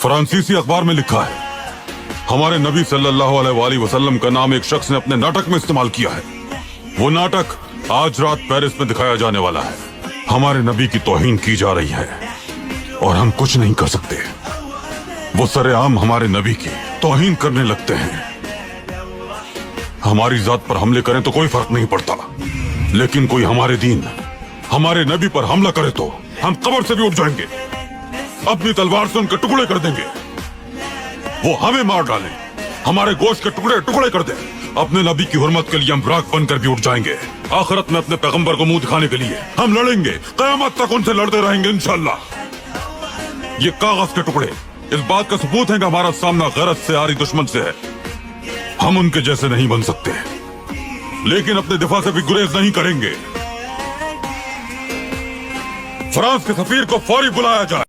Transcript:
फ्रांसीसी अखबार में लिखा है, हमारे नबी सल्लल्लाहु अलैहि वसल्लम का नाम एक शख्स ने अपने नाटक में इस्तेमाल किया है। वो नाटक आज रात पेरिस में दिखाया जाने वाला है। हमारे नबी की तौहीन की जा रही है और हम कुछ नहीं कर सकते। वो सरेआम हमारे नबी की तौहीन करने लगते हैं। हमारी जात पर हमले करें तो कोई फर्क नहीं पड़ता, लेकिन कोई हमारे दीन, हमारे नबी पर हमला करे तो हम कब्र से भी उठ जाएंगे, अपनी तलवार से उनके टुकड़े कर देंगे। वो हमें मार डालें, हमारे गोश्त के टुकड़े टुकड़े कर दें, अपने नबी की हुर्मत के लिए हम राख बनकर भी उठ जाएंगे। आखिरत में अपने पैगंबर को मुंह दिखाने के लिए हम लड़ेंगे, क़यामत तक उनसे लड़ते रहेंगे इंशाअल्लाह। ये कागज के टुकड़े इस बात का सबूत है कि हमारा सामना गरज से आ रही दुश्मन से है। हम उनके जैसे नहीं बन सकते, लेकिन अपने दिफा से भी गुरेज नहीं करेंगे। फ्रांस के सफीर को फौरी बुलाया जाए।